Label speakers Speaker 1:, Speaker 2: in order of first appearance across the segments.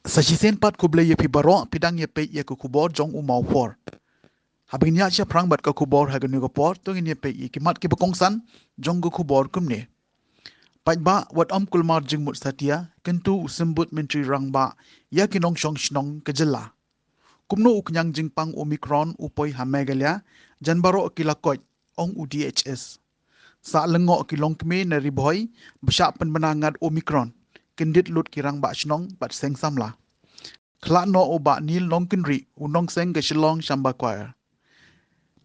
Speaker 1: Sa shisen pat kuble ye pi baro pidang ye pe ye ku kubor jong u mau for. Habing nya cha prang bat ka kubor ha gnu ko por to ye pe ye kimat ki bakong san jong ku kubor kumne. Pat ba wat kulmar jing mut satia kentu usembut menteri rang ba ya kinong shong shnong kejela. Kumno uknyang jing pang Omicron upoi hamegalia jan baro kilakot ong UDHS. Sa lengo kilong kme na riboy besya penmenangat Omicron kendit lut kirang ba shnong bat seng samla. Kla no o ba nil nong kenri unong seng ke shilong shamba choir.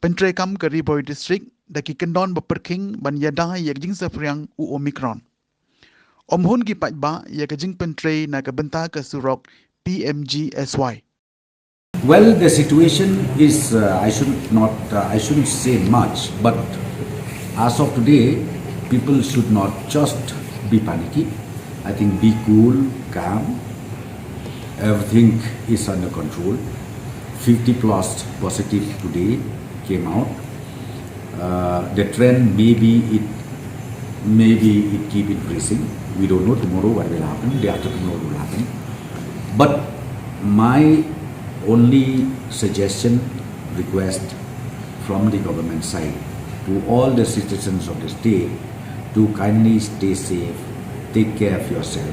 Speaker 1: Pentre kam ke riboy district daki kendon beperking ban yada yek jing safriang u Omicron. Omhun ki pat ba yek jing pentre na ke benta ke surok PMGSY.
Speaker 2: Well, the situation is, I shouldn't say much, but as of today, people should not just be panicky. I think be cool, calm. Everything is under control. 50 plus positive today came out. The trend maybe it keep increasing. We don't know tomorrow what will happen. Day after tomorrow will happen. But my only suggestion, request from the government side to all the citizens of the state to kindly stay safe, take care of yourself.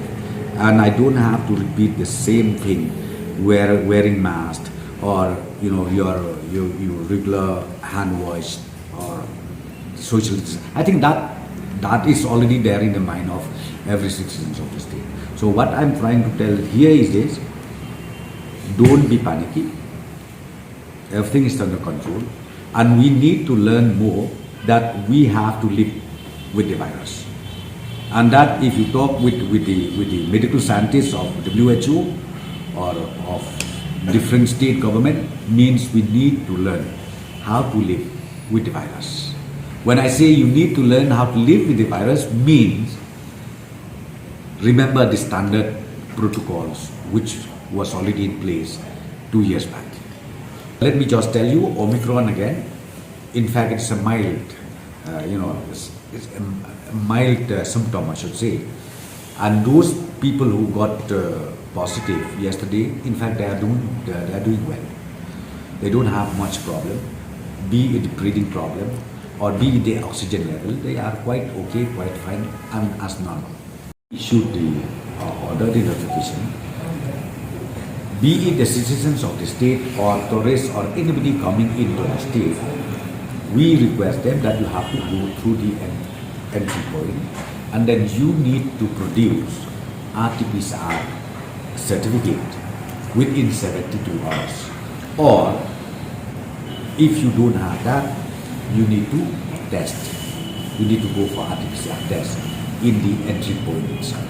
Speaker 2: And I don't have to repeat the same thing, wearing mask or your regular hand wash or social distance. I think that is already there in the mind of every citizen of the state. So what I'm trying to tell here is this: don't be panicky. Everything is under control, and we need to learn more that we have to live with the virus. And that if you talk with the medical scientists of WHO or of different state government, means we need to learn how to live with the virus. When I say you need to learn how to live with the virus, means remember the standard protocols which was already in place 2 years back. Let me just tell you, Omicron again, in fact it's a mild, it's a mild symptom, I should say. And those people who got positive yesterday, in fact they are doing well. They don't have much problem, be it breathing problem or be it the oxygen level, they are quite okay, quite fine and as normal. Issued the order, the notification. Be it the citizens of the state or tourists or anybody coming into the state, we request them that you have to go through the entry point and then you need to produce RT-PCR certificate within 72 hours. Or if you don't have that, you need to test. You need to go for RT-PCR test in the entry point itself.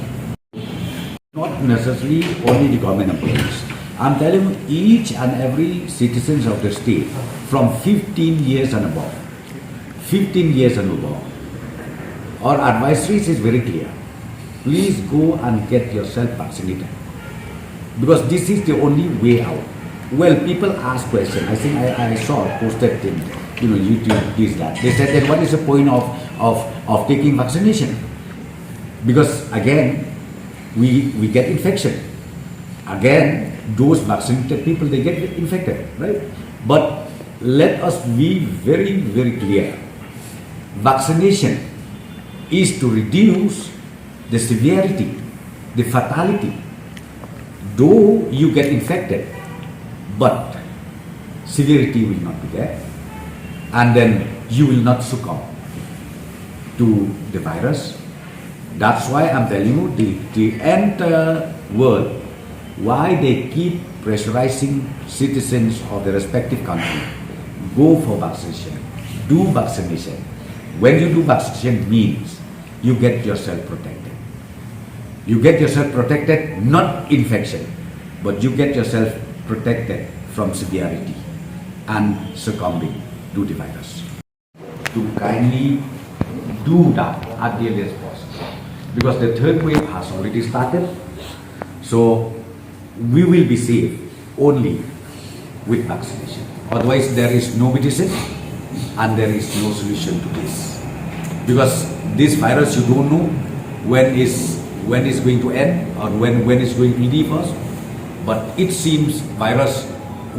Speaker 2: Not necessarily only the government employees. I'm telling you, each and every citizens of the state from 15 years and above, our advisories is very clear. Please go and get yourself vaccinated, because this is the only way out. Well, people ask questions. I think I saw posted in YouTube this that. They said that what is the point of taking vaccination? Because again, we get infection. Again, those vaccinated people, they get infected, right? But let us be very, very clear. Vaccination is to reduce the severity, the fatality. Though you get infected, but severity will not be there. And then you will not succumb to the virus. That's why I'm telling you, the entire world, why they keep pressurizing citizens of the respective country, go for vaccination, do vaccination. When you do vaccination means you get yourself protected. You get yourself protected, not infection, but you get yourself protected from severity and succumbing to the virus. To kindly do that at the earliest possible, because the third wave has already started. So we will be safe only with vaccination. Otherwise, there is no medicine and there is no solution to this. Because this virus, you don't know when is going to end or when it's going to leave us. but it seems virus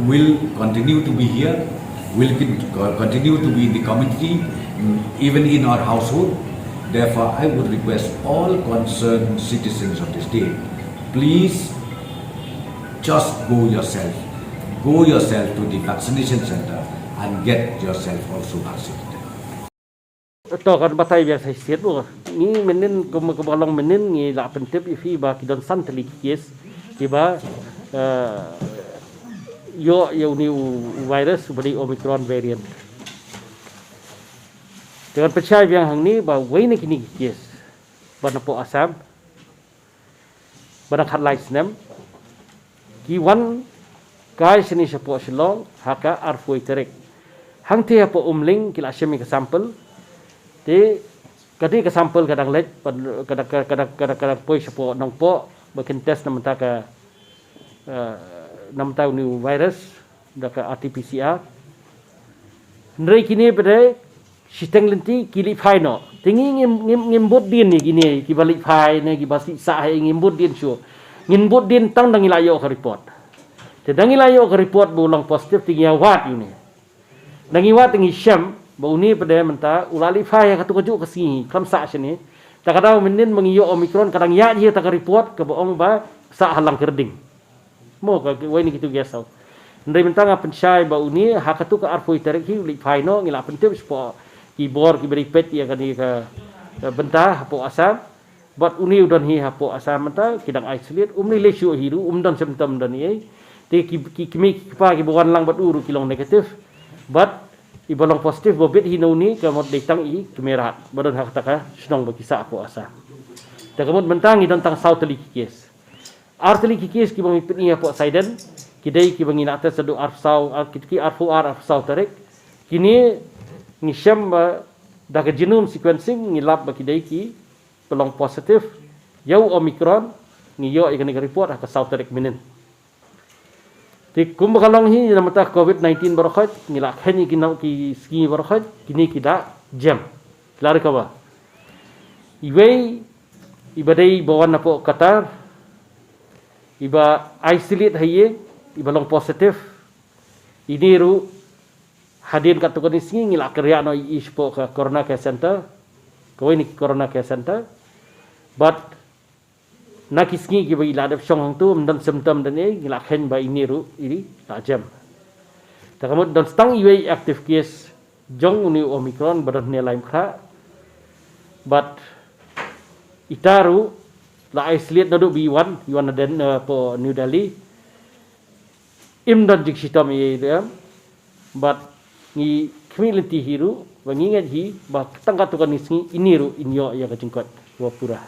Speaker 2: will continue to be here, will continue to be in the community, even in our household. Therefore, I would request all concerned citizens of the state, please just go yourself to the vaccination center and get yourself also vaccinated.
Speaker 3: Tokan batai biasa siat bu. Ni menen kebalong menen ni la pentep ifi ba kidon santali kies kiba yo new virus beri Omicron variant. Dengan percaya yang hang ni ba wei ni kini kies. Bana po Assam. Bana khat lai snem. Ki wan kai sini sepo Shillong haka arfoi terek. Hang te po umling kila syemi ke sampel. Di kadang ke sampel kadang lej kadang poi sepo nong po bakin test nam ta ka nam tau new virus da ka RT-PCR. Ndrei kini pada siteng lenti kili phai no. Tingi ngimbut din ni gini ki balik phai ne ki basi sa hai ngimbut din syu. Ngimbut din tang dang ilayo ka report. Te dang ilayo ka report bulang positif tingi awat yu ni. Dang iwat tingi syam bau ni pada menta ulali phai yang katu kaju kasi kam sa sini. Tak kadang menin mengiyo Omicron kadang ya dia tak report ke boong ba sa halang kerding. Mo ka wai ni kitu gesau. Ndai menta nga pensai bau ni hakatu ka arfoi tarik hi li phai no ngila pentep spo keyboard ki beri pet ya kani ka bentah hapo asam buat uni udon hi hapo asam menta kidang isolate umni lesu hiru umdan symptom dan ni te ki pa ki bukan lang bat uru kilong negatif but ibalong positif bobit hino ni kamot datang i kemerat badan hak taka senong bagi sa hapo asam ta kamot mentang i tentang sauteli kikis arteli kikis ki bang ipit ni hapo saiden kidai ki bangin atas sedu arfsau ki arfsau tarik kini ngisyam da ke genome sequencing ngilap bagi dai ki pelong positif yau Omicron ngiyo ikan report ka South Tarik minen. Ti kum kalong hi namata COVID-19 barokat ngilak hen ki ski barokat kini kita jam. Klaro ka ba? Iway ibadai bawan na po Qatar iba isolate haye ibalong positif ini ru hadir kat tukar ni singi ngilak kerja no ispo ke Corona Care Center. Kau ini Corona Care Center. But nak singi ki bagi ladap syong hang tu mendam symptom dan ngilak hen ba ini ru ini tajam. Takamut dan stang iwe active case jong uni Omicron badan ni lain kha. But itaru la isolate nadu B1 dan po New Delhi. Imdan jik sitam dia. But ni community hiru bangingat hi ba tangkat tukan nisngi iniru inyo ya kajingkot wapura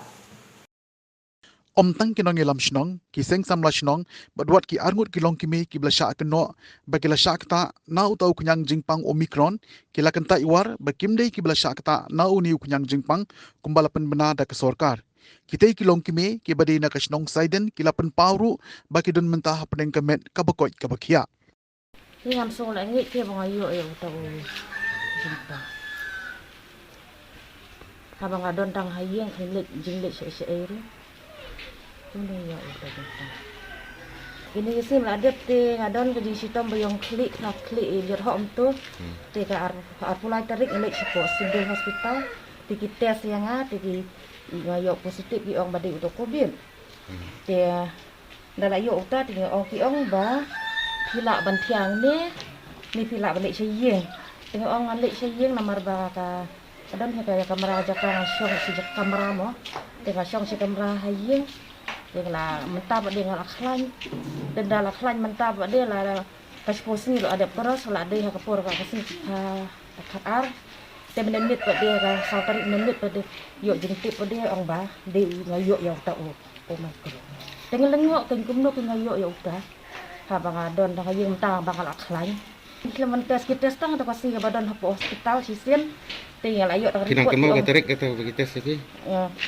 Speaker 1: Tang kinong ilam shnong ki seng samla shnong badwat ki arngut kilong kimi ki blasha keno bagila syakta na utau kunyang jingpang Omicron kila kenta iwar bakimdei ki blasha kata na uni kunyang jingpang kumbalapan bena da ke sorkar kitei kilong kimi ki badai na kashnong saiden kila pen pauru baki don mentah peneng kemet kabakoi kabakia.
Speaker 4: Ni langsung nak ngit ke bang ayo ya utau jumpa. Habang adon tang hayeng khilit jinglit se-se ru. Ini ya utau jumpa. Ini sim adet te ngadon ke di sitom bayong klik nak klik lihat hom tu. Te ka ar pulai tarik ngelik support single hospital. Tiki tes yang tiki ngayo positif di ong badai utau COVID. Te dalam yo utau tiki ong ki ong ba pilak bantiang ni pilak balik sayeng tengok orang balik sayeng namar ba ka adon ka kamera jaka syong si kamera mo tengok syong si kamera hayeng tengok mentah ba dia ngalak klan dan dalak klan mentah ba dia la kasposi lo ada peros la dia ka por ka kasi ka ar te menit ba dia ka sautari menit ba dia yo jengtip ba dia ong ba dia ngayo ya ta oh my god tengok lengok tengok no ngayo ya udah habang adon dah yung tang bakal akhlay. Kailangan kita tang atau kasi badan hapo hospital sisen tinggal ayo tak
Speaker 5: report. Kinang kemo katarik atau bagi tes lagi.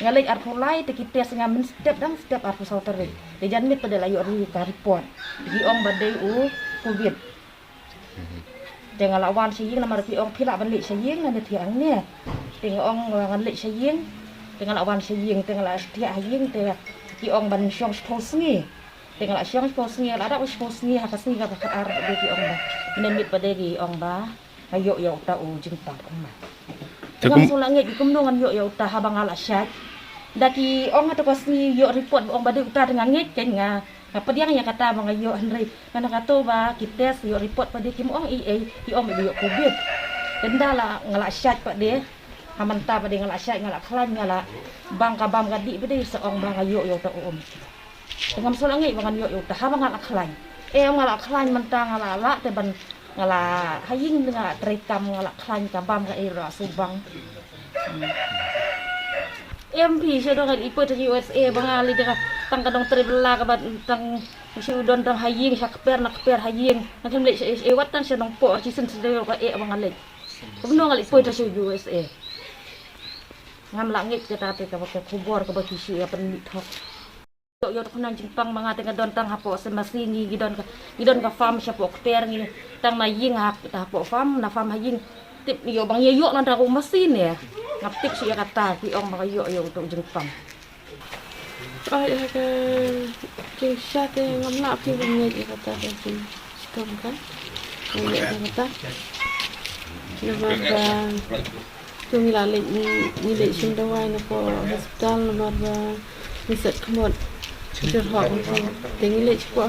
Speaker 4: Ngalay arpulai tiki tes ngamin step arpo sautarik. Di janmit pada ayo ri ka report. Di ong badai COVID. Dengan lawan saying nama ri ong pila balik saying na tiang ni. Tinggal ong ngalik saying dengan lawan saying tinggal tiang saying ti ong ban syong thos ni. tinggal siang posngi ada posngi hakasni ga bakat ar de ki ong ba ina mit pa de ki ong ba ayo yo ta u jing pa ong ba Tinggal sulang ngi kumnongan yo yo ta habang ala syat daki ong atau posngi yo report ong ba de ta dengan ngi ken nga apa dia yang kata mga yo Henry mana kata ba kita yo report pa de kim ong i ong yo covid dendala ngala syat pa de hamanta pa de ngala syat ngala klan ngala bang ka bam gadi pa de seong bang yo ta dengan solangi bangan yo ta habang ngala klan ngala klan mentang ngala la te ban ngala haying ngala trekam ngala klan ka bam ka ira subang MP siya dong ipo sa USA bangali deka tang kadong tribla ka ba tang siya don tang haying siya nakper haying nakimli siya watan siya dong po si sen ka bangali kumno ngali ipo sa USA ngam langit ka tate ka ba kubor ka ba kisi ya penithok yo kunang jingpang mga tinga don tang hapo sa masingi gidon ka farm siya po kter ngi tang maying hap ta hapo farm na farm haying tip yo bang yo nan ra masin ya ngaptik siya kata ki ong mga yo untuk jingpang
Speaker 6: ay ka jing shate ngamla pi ngi kata jing stom kan ngi kata namarba tung lalik ni le sundawai na po hospital namarba misat kemot Jur hok tinggi lek sebuah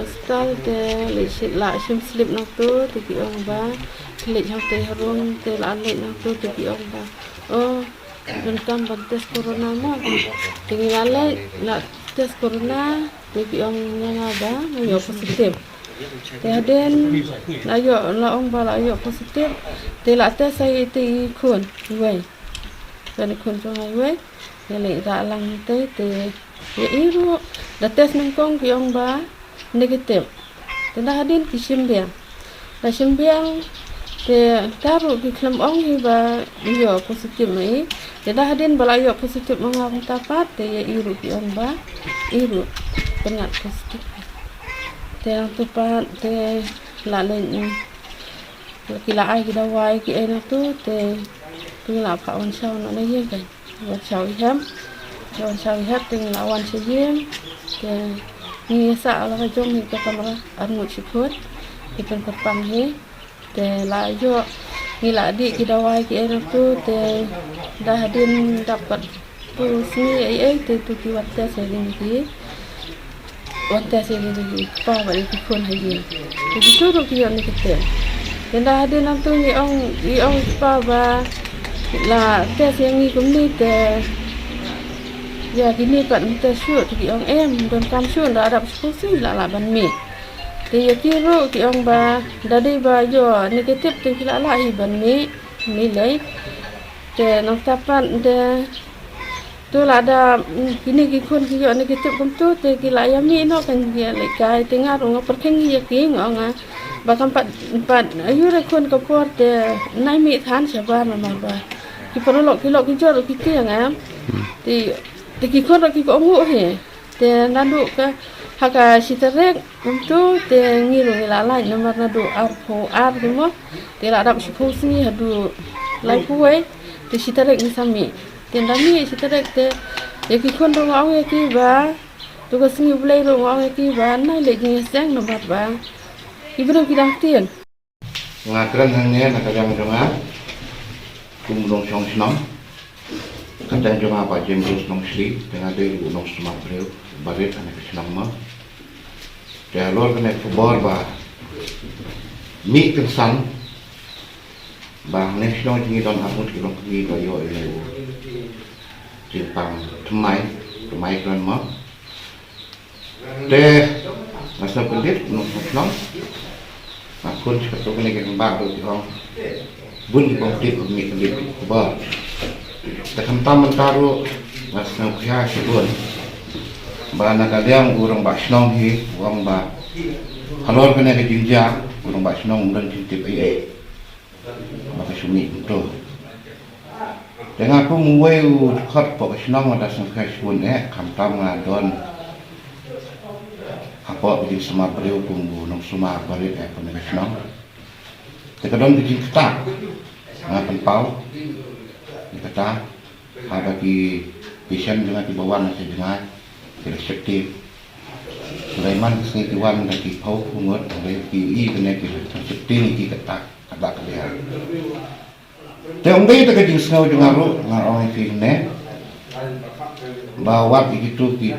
Speaker 6: hospital te lek la sim slip nak tu ti ong ba lek hau te harun te la lek nak tu ti ong ba oh tentang tes corona ma tinggi la tes corona ti ong yang ba yo positif te aden la yo la ong ba la yo positif te la tes sai ti kun wei kan kun jong ai wei Nilai dalang te ya iru da tes nangkong ki ong ba negatif tenda hadin ki simbiang da simbiang te taru ki klam ong hi ba yo positif mai tenda hadin bala yo positif mangam tapat te ya iru ki ong ba iru pengat positif te ang tupat te lalen ki la ai ki da wai ki enak tu te tu la pa on sau na ye kan Wan sau ihap ting lawan sejim ke ni sa ala jong ni ka kamera anu chikut ikan kerpang he te la yo ni la di ki dawai ki enak tu te dah hadin dapat tu si ai te tu ki watta se ni pa ba ki kon hayi tu tu ro ki ni kete dah hadin nam tu ni ong pa ba là tes yang ni cũng đi te ya kini kan tes shoot ki ong em don kam shoot da adap spusi la ban mi te ya kiro ki ong ba dadi ba yo negatif te ki la hi ban mi lei te nong tapan de tu la da kini ki kun ki yo negatif kum tu te ki la ya mi no kan ki le kai te ngar ong perkheng ya ki ngong bahkan empat ayu re kun ka por te nai mi than sabar ma ba ki perlu ki jor ki tiang am ti ki kon ki ko ngu he te nadu ka haka sitarek untuk te ngiru ngilala nomor nadu arpo ar demo te la dap sipusi hadu lai puai te sitarek ni sami te ndami sitarek te ya ki kon ro ngau ki ba tu ko singi blai ro ngau ki ba nai le ni sang nomor ba ki bro ki dang tien
Speaker 5: ngakran hangnya nak kadang dengar kumulong siyang sinam kadang dengar Pak James nong sli dengan dia nong semua beliau barit anak sinam mah dia luar kena kubur ba mi kesan bang nasional tinggi don aku tinggi pergi ke yo ini Jepang temai kan mah deh masa pendit nong senang aku cepat kena kembang tu orang bunyi konflik pendit kubur terhentam mentaruh masa kaya sebut bana kadang orang basnong hi orang ba halor kena ke jinja orang basnong dan cintip ai maka sumi tu dengan aku muai khot pak basnong ada sangkai sebut kamtam ngadon apa di semua beliau pun nong semua balik pada basnong terkadang di kita ngapan pau di kata ada ki pasien dengan di bawah nasi dengan efektif Sulaiman Sengkiwan lagi pau pungut oleh ki kena ki terceting ki ketak ada dia. Teng dei tak jing snow dengan ru ngarong ki ne bawa begitu ki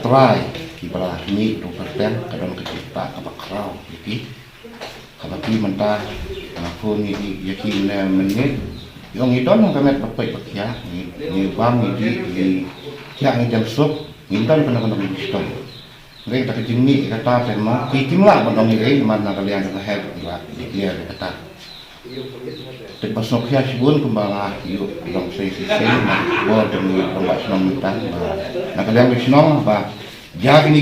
Speaker 5: try ki bala ni 2% kadang ke kita apa krau ki kabaki mentah aku ni yaki ne menit yang itu nang kamet bapak ya ni bang ni kia ni jam sup intan kena bistom mereka tak jingni kata tema kimlah bandong ni mana kalian kena help dia kata terpasok ya sibun kembang yuk dong sesi bor demi lomba senang minta nah kalian senang apa jadi ni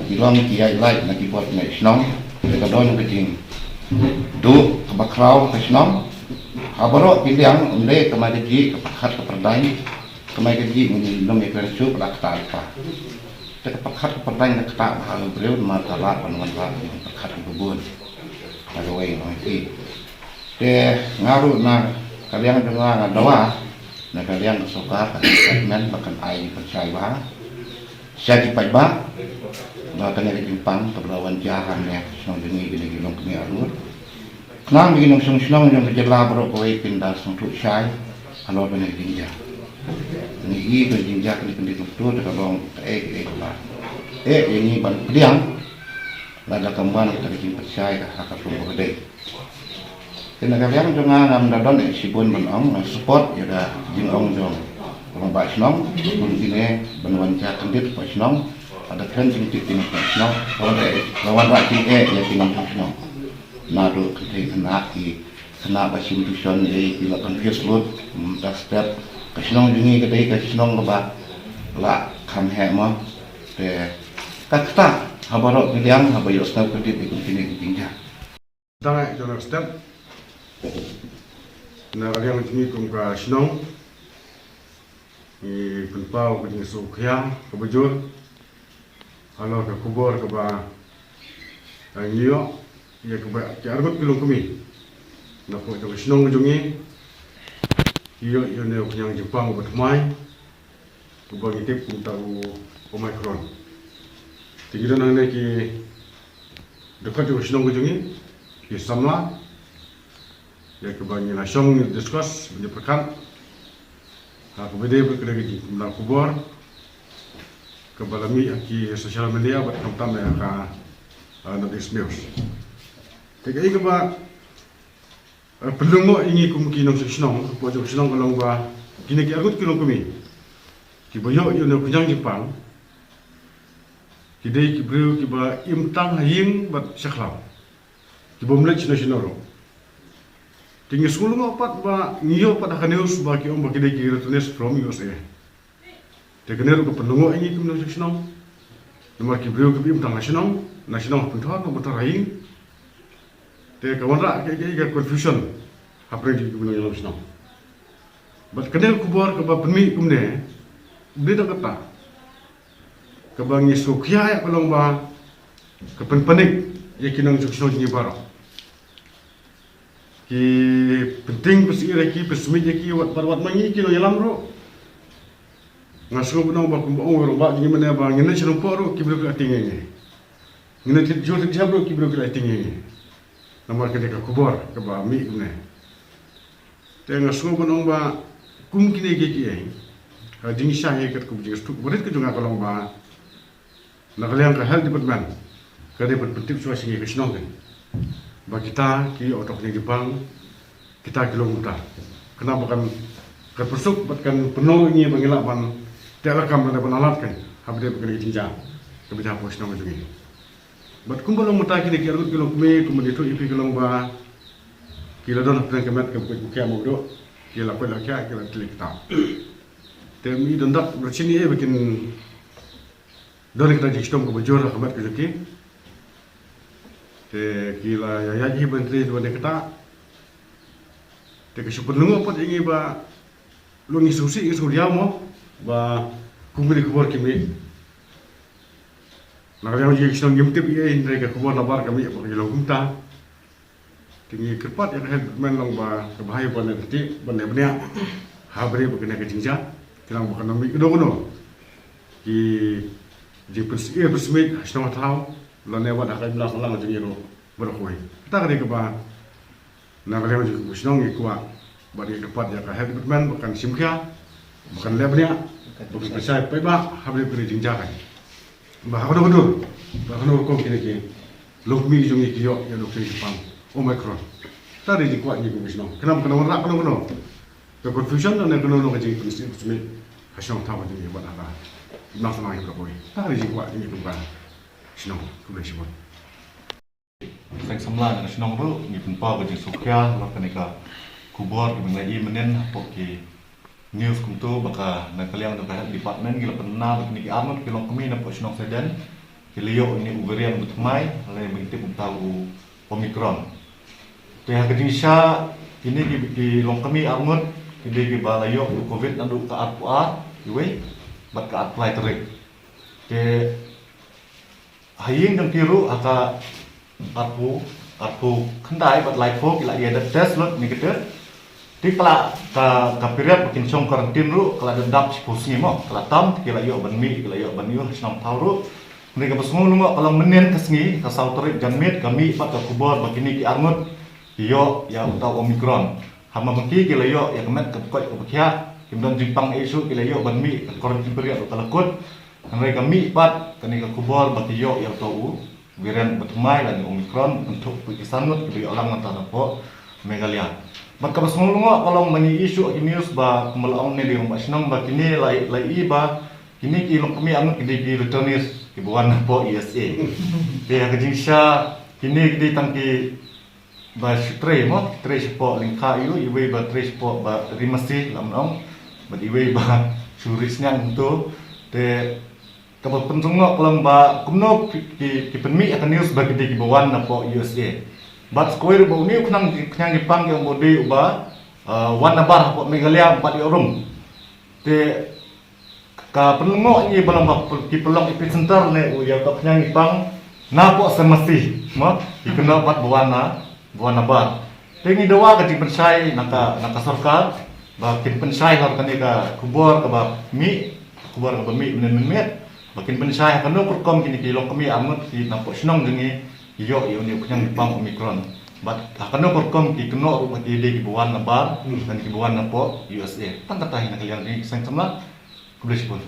Speaker 5: bilang kia like nak buat nak senang kita don kecing do kebakrau ke senang abaro pilihan unde kemari ji kepakat keperdai kemari ji minum eklerju pada kata kepakat keperdai nak kata hal beliau martabat penuan kepakat kebun ada way lagi ngaruh na kalian dengar doa na kalian suka segmen bahkan ai percaya bah jadi pai bah bahkan dari Jepang keberlawan jahan ya senang dengi gini long kami alur kenang begini senang yang berjela bro kowe pindah sungtuk syai kalau benar jinja ini jinja kali kali betul kalau bah ini ban pediang lada kembang kita bikin percaya hak pun gede. Kena kalian jangan namdadon sibun benong support ya dah jingong jong. Orang baik senang, pun ini benwanca kendit baik senang. Ada kan sedikit ini baik senang. Lawan rakyat ya tinggal senang. Nado kena kena basim tuition bila confuse load minta step kesenang jungi kedai kesenang lebah la kam hema kata habarok pilihan habayo step kedit ikut ini tinggal.
Speaker 7: Tangai jalan step. Na kalian ini kumka senang, ni penpau kini sukia kebujur, kalau ke kubur keba, New ia keba kiargut kilung kami, nak kau tu senang jungi, ia ni yang Jepang bertemai, keba ngitip tahu Omicron. Tiga orang ni ki dekat tu senang jungi, ki samla. Ya kebanyakan langsung diskus menyebutkan aku beda berkerja kumpulan kubur kebalami aki sosial media buat konten yang akan nanti news. Tapi keba pelungo ini kemungkinan sesenang, buat sesenang kalau bah kini kiagut kilo kami, kibayo yang nak kunjung Jepang, kidai kibru kiba imtang haying buat sekolah, kibomlet nasional. Tinggi sulung opat ba ngiyo pada kaneus ba ki om ba kidai ki returnes from USA. Te kaneru ko penungo ini kim nang senang. Nomor ki brio ki bim tang nasional punthon no motor haing. Te kawan ra ke confusion hapre di ki nang senang. Bat kaneru ku bor ka ba penmi kumne. Beda kata. Ka ba ngi sokya ya kolong ba ka penpenik ya ki nang senang ni baro. Ki penting pesi lagi pesmi lagi wat parwat mangi kilo yalam ro ngasuh benong ba kumbo ro ba ni mana ba ngene chero ro ki bro ka tinge ngene ti jor ti jabro ki bro ka tinge namar ke ka kubor ke ba mi ne te ngasuh benong ba kum kine ge ki ai ha ding sha he ka ku ji stu boret ke junga kolong ba na kalian ka health department ka de penting so singi ke snong bagi kita ki otak ni Jepang kita kilo muda kenapa kan terpesuk bahkan penuh ini pengilapan tidak rekam pada penalat kan habis dia pergi jinjang kebijakan pos nama juga buat kumpul muda kini kilo kumi kemudian itu ipi kilo ba kilo don pernah kemet ke bukan mudo kilo apa lagi kilo telik tak temi dendak bersini bikin don kita jistom ke bujur kemet ke juki te kila ya ji menteri dua nekata te ke sepenungo pot ingi ba lu ni susi surya mo ba kumri kubor kimi na kaya ji kisong ngimtip ye indre ke kubor labar kami apa kilo gumta tingi kerpat ya head men long ba ke bahaya ba nekati ban nebnya habre ba kena ke jingja tilang ba kanami kedo kono ki Jadi persmit senang tahu lalu lewat akan bilang salam jadi ro berkoi. Tak ada keba. Nah kalau juga senang ikut bagi dapat ya kahit bermain bukan simkia bukan lebihnya bukan percaya peba habis beri jinjakan. Bah betul kau kini lokmi jungi kiyo ya lokmi Jepang Omicron. Tak ada kuat ni kau senang. Kenapa kenapa? The confusion dan yang kena nak jadi persmit senang tahu jadi buat apa. Nasa na yung kapoy. Takari jing kwa yung itong ba? Sinong, kumay siya mo.
Speaker 8: Sang samla na sinong ro ni punpa ba jing sukya la kanika kubor ibang lai menen poki news kumto baka na kaliang do kahit department gila penna bak ni armon kilong kami na po sinong sedan kiliyo ni uverian butmai lai mengitip tahu omicron. Te ha kajing sya ini di long kami armon kidi gi balayo covid nandu ka arpuar iwe bat ka apply terik ke haying dan kiru aka arpu kendai bat live fo kila dia ada test lot ni kita ti kala ka period bikin song karantin ru kala dendap si pusngi mo kala tam kila yo ban mi kila yo ban yo senam tauru ni ka pasmo lu kalau menen kasngi ka sau terik janmit kami bat ka kubor bakini ki armut yo ya utau omicron hama maki kila yo ya kemet ka koi ka bakya Kemudian Jepang isu kila yo ban mi koran imperi atau talakut mereka mi pat kani ka kubor bati yo yang tahu varian batmai lagi omicron untuk pikisanut kibri orang antara po megalia maka basmulungo kalau mani isu news ba kumalaong ne di rumah senang ba kini lai ba kini ki long kami angut kidi ki returnees ki buan po ESA dia kajingsha kini kidi tangki ba tre mo tre po lingka yu iwe ba tre po ba rimasi lamong bat iwe ba surisnya untuk te kapag pentungo kalau ba kumno ki penmi akan news bagi di bawan na po USA bat square ba uni kunang Jepang yang bodi uba wan nabar po megalia bat yorum te ka penungo ni balang ba ki pelong epicenter ne u ya ka kunang Jepang na po semesti mo ikena bat bawan nabar te ni dawa ka pensai naka sarkar bakin pensai har kanika kubor ka ba mi kubor ka ba mi men bakin pensai kanu perkom kini kilong kami amut ki nampo senong dengi yo ni kunyang Jepang omicron bat kanu perkom ki keno ru ki de ki buan na bar dan ki buan na po USA tan tatah na kalian ni sang sama kubles pun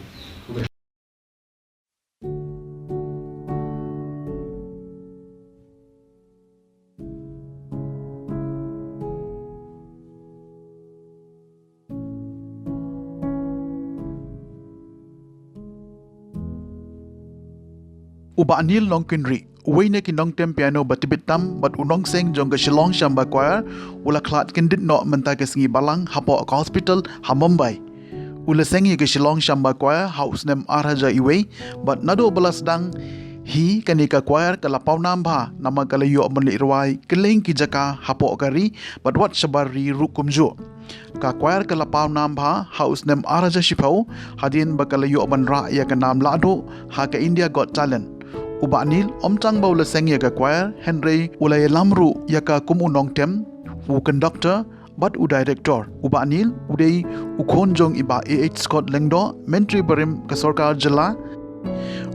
Speaker 1: Uba anil long kinri, uway na kinong tem piano batibit tam bat unong seng jong ka Shillong Shamba Choir, ula klat kindit no mentay ka singi balang hapo ka hospital ha Mumbai. Ula sengi ka Shillong Shamba Choir house nem araja iway, bat nado balas dang hi kanika choir kalapaw namba nama kalayo manlirway keling ki jaka hapo kari bat wat sabari rukumjo. Ka choir kalapaw namba house nem araja shipau hadin bakalayo manra ya ka nam lado ha ka India Got Talent. Uba anil omchang baula seng ya ka choir Henry ulay lamru ya ka kumunong tem u conductor bat u director uba anil uday ukonjong iba AH Scott Lengdo menteri barim ka sarkar jala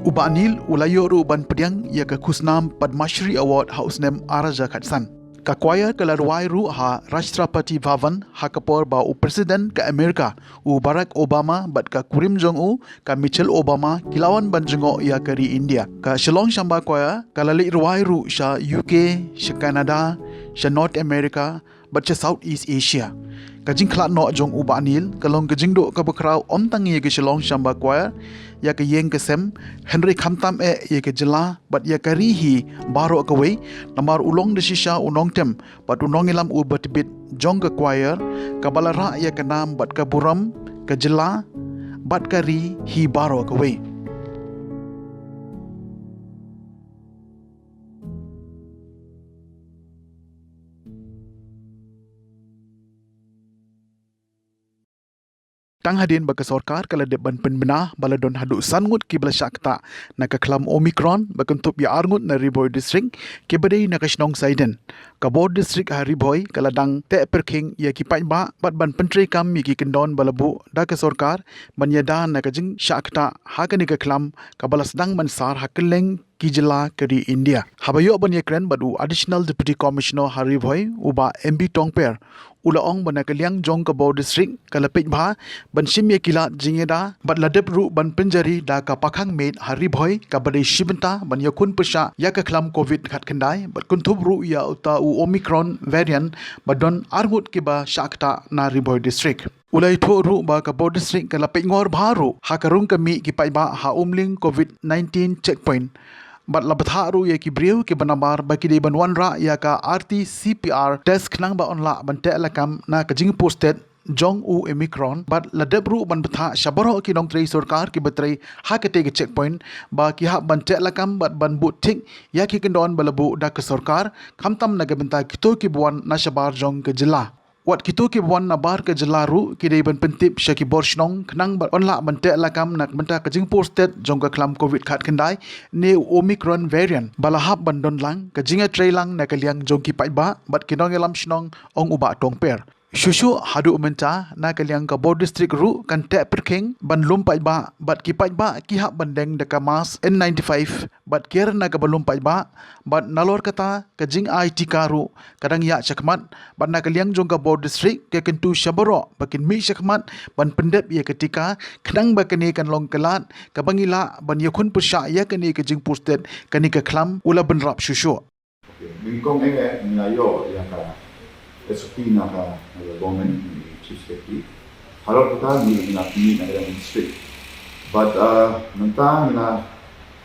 Speaker 1: uba anil ulayo ru ban pediang ya ka kusnam Padmashri Award house nem araja khatsan ka choir kalarwai ru ha Rashtrapati Bhavan ha kapor ba u president ka Amerika u Barack Obama bat ka Kurim Jong U ka Michelle Obama kilawan banjungo ya kari India ka Shillong Shamba Choir kalali ruai ru sha UK sha Canada sha North America bat sha Southeast Asia kajing khlat no jong uba anil kalong kajing do ka bakraw om tangi ke Shillong Shamba Choir ya ke yeng ke sem Henry Khamtam ya ke jela bat ya karihi baro ka we namar ulong de shisha unong tem bat unong ilam u batbit jong ka choir ka balara ya ke nam bat ka buram ka jela bat kari hi baro ka we tang hadin baka sorkar kala de ban penbena baladon hadu sangut ki bala syakta na ka kelam Omicron bakentup ya arngut na Riboy district ke badai na ka Shnong Saiden Kabor district ha Riboy kala dang te perking ya ki pai ba bat ban pentri kam mi ki kendon balabu da ka sorkar ban yadan na ka jing syakta ha ka ni ka kelam ka bala sedang mansar ha keleng ki jela keri India habayo ban yakren badu additional deputy commissioner Hariboy uba MB Tongper ulaong ban kaliang jong Kabor district kalapit bha ban simye kila jingeda bat ladep ru ban penjari da ka pakhang met Hariboy ka badai shibenta ban yakun pesha ya ka kelam covid khat kendai bat kuntup ru ya uta u Omicron variant badon argut ke ba syakta na Riboy district ulai tho ru ba Kabor district kalapit ngor bharu ha karung kami ki pai ba ha umling covid-19 checkpoint bat labatha ru ya ki briu ki banamar baki de banwan ra ya ka RT-CPR test khnang ba onla ban te lakam na ka jing posted jong u Omicron bat ladep ru ban batha shabaro ki nong trei sarkar ki batrai ha ke te checkpoint ba ki ha ban te lakam bat ban but thik ya ki kendon balabu da ka sarkar khamtam na ga benta ki to ki buan na shabar jong ke jila wat kito ki buan na bar ke jelaru ki dei ban pentip syaki borshnong khnang bat onla ban te lakam nak benta ka jing posted jong ka klam covid khat kendai ne Omicron variant balahap ban don lang ka jinga trailang na kaliang jong ki pai ba bat kinong elam shnong ong uba tongper Shushu hadu menta na kaliang Kabor district ru kan te perking ban lumpai ba bat ki pai ba ki hak bandeng deka mas N95 bat kier na ka balumpai ba bat nalor kata ka jing IT karu kadang ya chakmat bat na kaliang jong Kabor district ke kentu shabaro bakin mi chakmat ban pendep ya ketika kadang bakani kan long kelat ka bangila ban yakun pusha ya kani ka jing posted kani ka klam ula ban rap shushu
Speaker 9: Mingkong ngayo ya ka SOP na ka government ni chief secretary harap kita ni na district but nanta na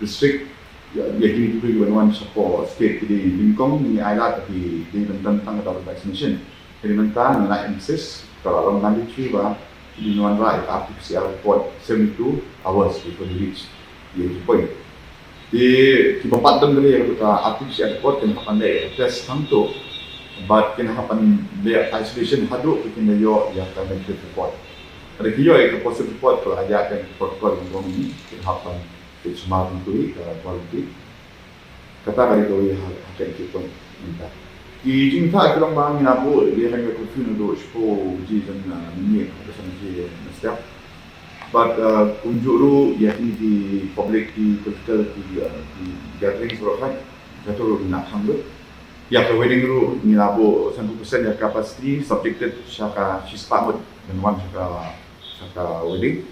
Speaker 9: district ya kini tu one support state di Bingkong ni ayat tapi di tentang double vaccination jadi nanta na emphasis kalau orang mandatory ba di one right after PCR report 72 hours before you reach the point di kibapat dong kali yang kita after PCR report yang pandai test hantu but kinahapan dia isolation hadu kina yo yang kami report. Ada kiyo ke positive report tu aja kan protokol yang kami kinahapan ke smart itu ke quality. Kata kali tu ya hakai kita minta. Di jingta kelong bang minabu dia hanya confuse do spo uji dan ni ada sama je setiap. But kunjuru ya di public di political di gathering program jatuh nak hamil. Ya, ke wedding ru ni labo 100% ya capacity subjected syaka shistamut dan wan syaka wedding.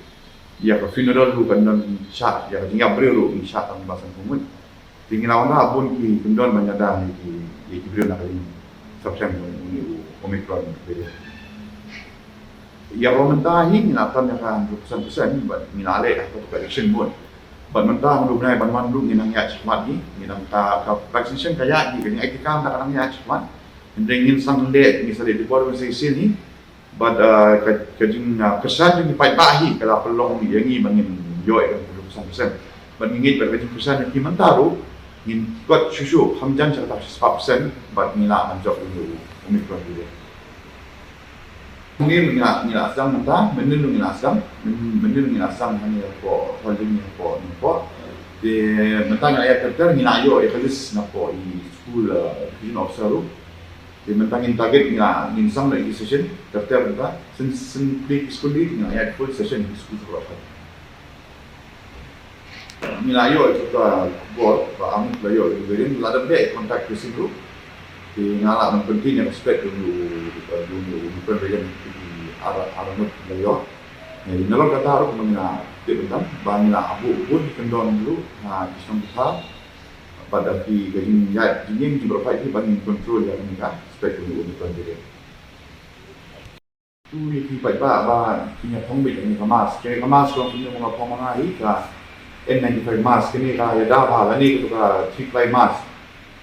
Speaker 9: Ya, ke funeral ru kan dan syak ya jingap ru ni syak tang basan kumun. Tingin lawan lah pun ki kendon banyada di beliau nak ini subsem ni Omicron variant. Ya, romenta hi ni natan ya kan 100% buat ni nale atau prediction pun. Ban mentah mendu nai ban mandu ni nang ya cepat ni nang ka vaccination kaya ni kan IT kam tak nang ya cepat ndengin sang let misalnya di bawah organisasi ni but kajing kesan ni pai bahi kalau pelong yang ni bangin yo kan 100% ban ngit ber kajing kesan ni mentaru ngin kuat susu hamjan cerita 100% but nila manjok dulu Omicron dulu mungkin ni asam mentah menendung ni asam hanya po holding po di mentah ni ayat terter ni ayo kelis napo i school division officer di mentah ni target ni sang lagi session terter kita sen di school ni ayat full session di school berapa ni ayo kita board amu ayo di ladap dia kontak person group di ngalah penting yang respect dulu perbedaan di arah beliau. Jadi kalau kata harus mengenai tentang banyak abu pun kendon dulu, kisah kita pada di gaji yang beberapa ini banyak kontrol yang mereka respect dulu perbedaan. Tu di baik punya pembeli ini kemas, jadi kemas kalau punya mga pemangai ka N95 mask ini ka ya dah ini kita 3 mask.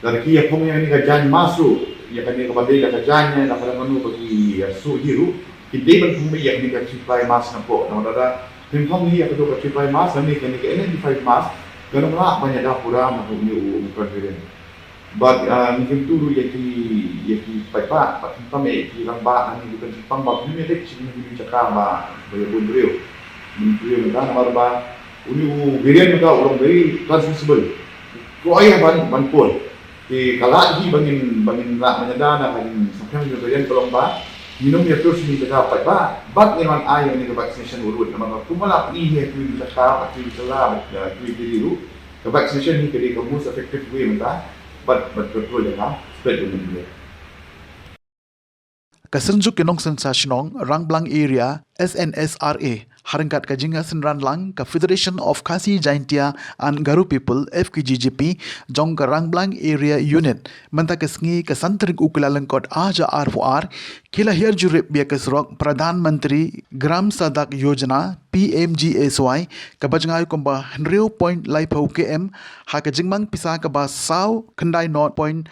Speaker 9: Dari kia pun yang ni kajian masuk, ya kami kepada dia kajiannya, nak pada menu bagi suhiru, kita pun pun yang ni kajian mas nampak, nama ada, timpang ni yang kedua kajian mas, ni kami ke N95 mas, kerana banyak dah pura nak punya bukan varian. But mungkin tu yaki paipa patame ki ramba ani bukan pang bab ni metek sini ni cakap ba boleh bundriu nda namar ba uni varian ka orang very transmissible ko ay ban pol ki kala hi bangin ra menyadana kan sampai ni varian kolong ba minum ya terus ni cakap paipa but ni man ay ni vaccination urut namar kumala ni he tu cakap tu salah tu diriu the vaccination ni kedi ka most effective way menta but betul ya spread dunia.
Speaker 1: Kasenjuk kenong sensasyon Rangblang area SNSRA harangkat kajinga senran lang ka Federation of Khasi Jaintia and Garu People FKGJP jong ka Rangblang area unit menta kesngi kasantrik ukulalengkot aja R4R kila hiar jurip biya kesrok Pradhan Mantri Gram Sadak Yojana PMGSY kabajngai komba 0.5 km ha kajingmang pisa kaba saw kendai 0.0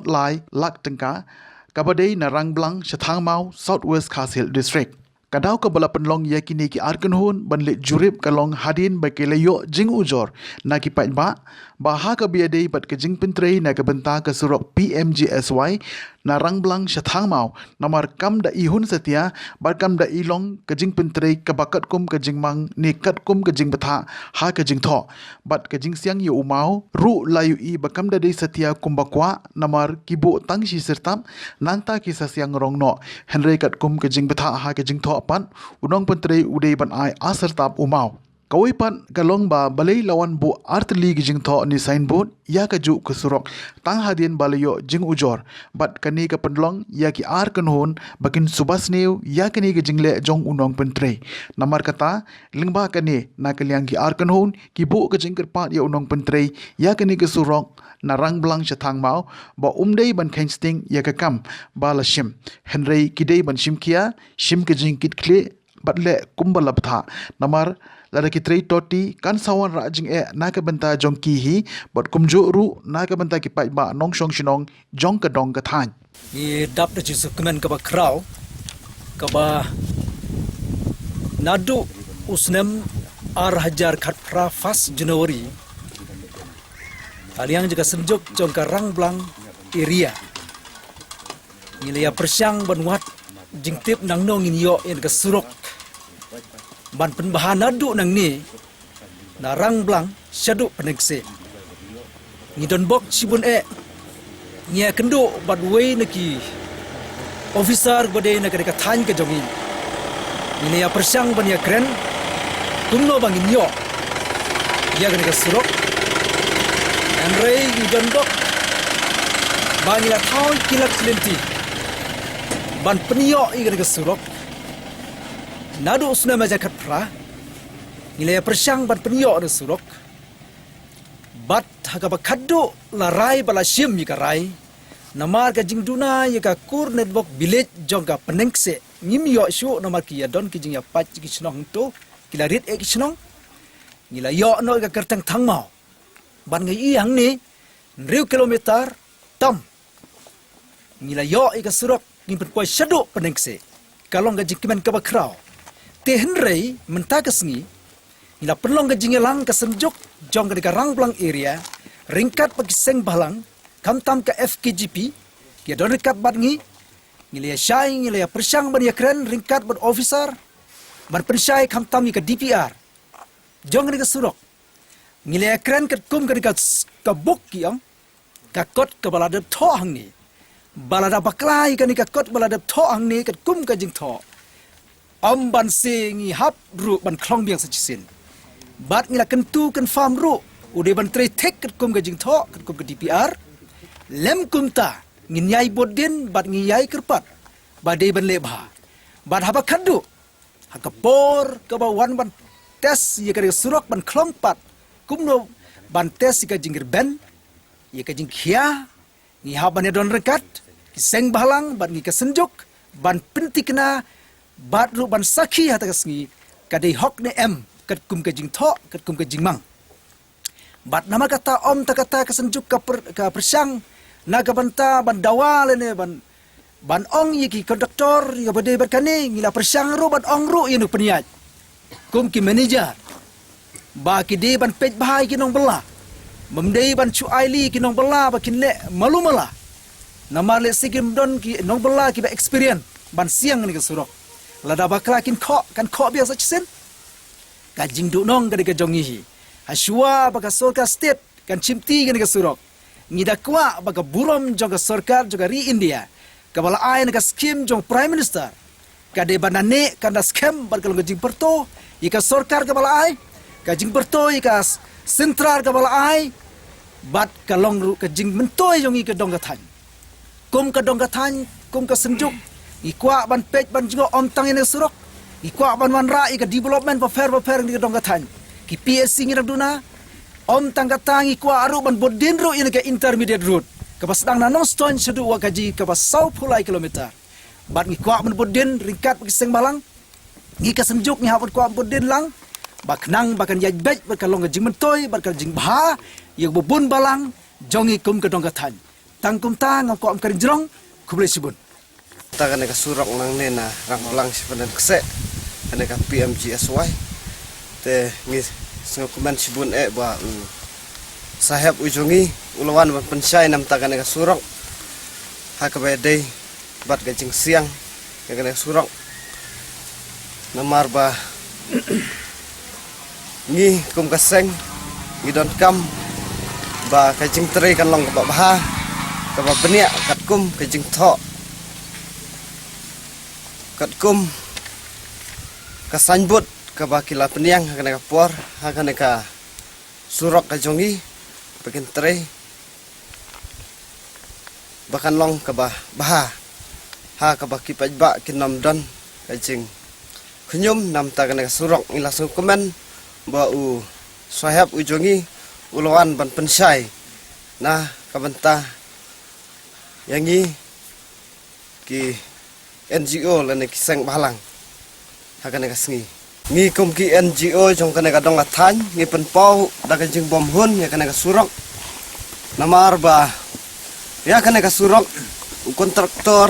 Speaker 1: lai lak tengka kabadai na Rangblang Shathangmau Southwest Khasil District. Kadau ka bala penlong yakini ki arkenhun banlit jurip kalong hadin bakelayo jing ujor na ki paitba baha ka biadei bat ke jing pentrei na ka benta ka surok PMGSY na Rangblang Shathangmau namar kam da ihun setia bar kam da ilong ke jing pentrei ka bakat kum ke jing mang ni kat kum ke jing betha ha ke jing tho bat ke jing siang yu umau ru layu i bakam da dei setia kum bakwa namar kibo tang shi sertam nanta ki sasyang rongno henry kat kum ke jing betha ha ke jing tho pan unong pentrei udei ban ai asertap umau kawai pan kalong ba balai lawan bu artli gi jing tho ni signboard ya ka ju ke surok tang hadien balayo jing ujor bat kani ka penlong ya ki ar kanhon bakin subas new ya kani gi jingle jong unong pentrei namar kata lingba kani na kaliang ki ar kanhon ki bu ka jing kerpat ya unong pentrei ya kani ke surok na Rangblang Shathangmau ba umdei ban kensting ya ka kam bala shim henry kidei ban shim kia shim ke jing kit kle batle kumbalap tha namar lada ki trei toti kan sawan rajing na ka benta jong ki hi bot kumju ru na ka benta ki pai ba nong shong shinong jong ka dong ka than
Speaker 10: ni dap de jisu kemen ka ba kraw ka ba nadu usnem ar hajar khat pra 1 January aliang juga senjuk jong ka Rangblang area ni ya persyang banwat jingtip nang nong in yo in ka surok ban penbahan nadu nang ni na Rangblang syadu penekse ni don bok sibun ni kendo badway naki officer bade na ka than ka jongi ni ya persyang ban ya kren kumno bangin yo ya ka surok Andrei Gidondok Bangila Thau Kilak Silenti Ban Penio Igan Surok Nadu Usna Majakat Pra Nilai Persyang Ban Penio Ada Surok Bat Hakabakado Larai Balashim Yika Rai Namar Ka Jingduna Yika Kur Network Village Jongka Penengse Ngimyo Shu Namar Kia Don Kijing Ya Pat Kishnong To Kilarit Ekishnong Nilai Yo No Yika Kertang Thangmau ban ngai yang ni riu kilometer tam ngila yo ika surok ni perpoi syadu penengse kalong ga jingkiman ka bakrau te henrei menta kasngi ngila perlong ga jingelang ka senjuk jong ga Rangblang area ringkat pagi seng balang kamtam ka FKGP kia don ringkat bat ngi ngila ya syai ngila ya persyang ban ya kren ringkat ban officer ban pensyai kamtam ka DPR jong ga surok ngile kren kat kum ka buk kiang ka kot ka balada tho hang ni balada baklai ka ni ka kot balada tho hang ni kat kum ka jing tho ban se ngi hap ru ban khlong biang sachisin bat ngila kentu kan farm ru ude ban tre tek kat kum ka jing tho kat kum ka DPR lem kum ta ngin yai bodin bat ngi yai kerpat bade ban lebha bat haba khandu hakapor ka ba wan ban tes ye ka surok ban khlong pat kumno bantes ka jingir ben ye ka jing khia ni ha ban don rekat seng balang ban ni ka senjuk ban pentikna bat ru ban sakhi hata kasngi ka dei hok ne em kat kum ka jing tho kat kum ka jing mang bat nama kata om ta kata ka senjuk ka persyang na ka banta ban dawal ne ban ong ye ki konduktor ye bade bat kane ngila persyang ru ban ong ru ye nu peniat kum ki manager ba ki de ban pej bahai ki nong bela Memdei ban chu aili ki nong bala ba kin le malumala. Namar le sigim don ki nong bala ki ba experience ban siang ni ka surok. Lada bakla kin kan kho biasa cisen. Ka jing du nong ka ka jongi hi. Hasua baka sorka state kan chimti ka ka surok. Ngida kwa baka burom jong ka sorkar juga ri India. Kabala ai ka skim jong prime minister. Kade banane kan da scam bar kalong jing perto ika sorkar kabala ai ka jing perto ika sentral kabala ai bat kalong ru ka jing mentoi jong ika dong ka than kum ka dong ka than kum ka senjuk ikwa ban pej ban jingo om tang ine surok ikwa ban wan ra ika development pa fair ni ka dong ka than ki PSC ngi duna om tang ka tang ikwa aru ban bodin ru ine ka intermediate route ka pasdang na non stone sedu wa kaji ka pas 10 kilometer bat ngi kwa ban bodin ringkat pa kiseng balang ngi ka senjuk ngi hapot kwa bodin lang baknang bakan yaj bej bakalong jing mentoi bakal jing bha yang bubun balang jongi kum ka dong ka than tangkum ta ngam ko am kan jrong kuble sibun
Speaker 11: ta kan ka surok nang ne na rang balang sipanan kse kan ka PMGSY te ngi sing kuman sibun ba sahab ujongi ulawan ban pensai nam ta kan ka surok ha ka bedai bat ka jing siang kan ka surok namar ba ngi kum kaseng ngi don kam ba ka jing tre kan long ka ba ka ba benia kat kum ka jing tho kat kum ka sanbut ka ba kila peniang ka ka por ha ka surok ka jongi bakin tre bakan long ka ba ha ka ba kipaj ba kinam don ka jing khunyum nam ta ka surok ila su komen ba u sahab ujongi ulawan ban pensai na kabanta yangi ki NGO lene kiseng balang hakane kasngi ngi kum ki NGO jong kane kadong athan ngi penpau daga jing bom hun ya kane kasurok namar ba ya kane kasurok kontraktor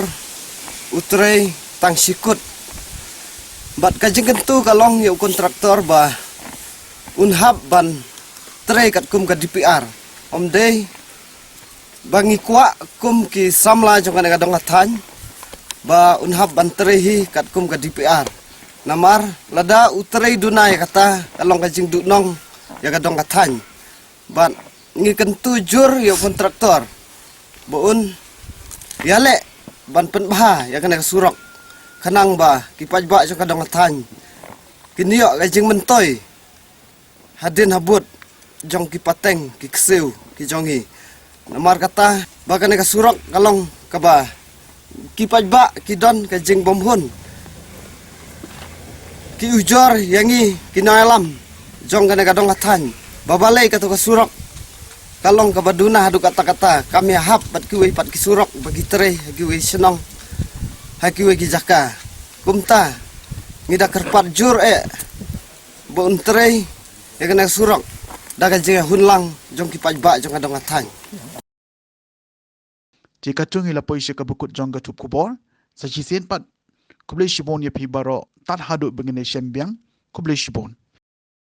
Speaker 11: utrei tang sikut bat kajing kentu kalong yu kontraktor ba unhab ban tre kat kum ka DPR om dei bangi kwa kum ki samla jong kana kadong athan ba unhab ban tre hi kat kum ka DPR namar lada utrei dunai kata kalong kajing dunong ya kadong athan ban ngi kentu jur yu kontraktor boun yale ban penbha ya kana surok kanang ba kipaj ba jong kadong athan kinio kajing mentoi hadin habut jong ki pateng ki kseu ki jongi namar kata bagane ka surok kalong ka ba ki pajba ki don ka jing bom hun ki ujor yangi ki nalam jong gane ka dong athan babalai ka to ka surok kalong ka baduna hadu kata-kata kami hap bat ki we pat ki surok bagi tre ki we senong ha ki we ki jaka kumta ngida kerpat jur bon tre ya kena surok daga jeng hunlang jong ki pajba jong adong athan
Speaker 1: jika tung ila poise ka bukut jong ka tup kubor sa chisen pat kuble shibon ye pi baro tat hadu bengene shembiang kuble shibon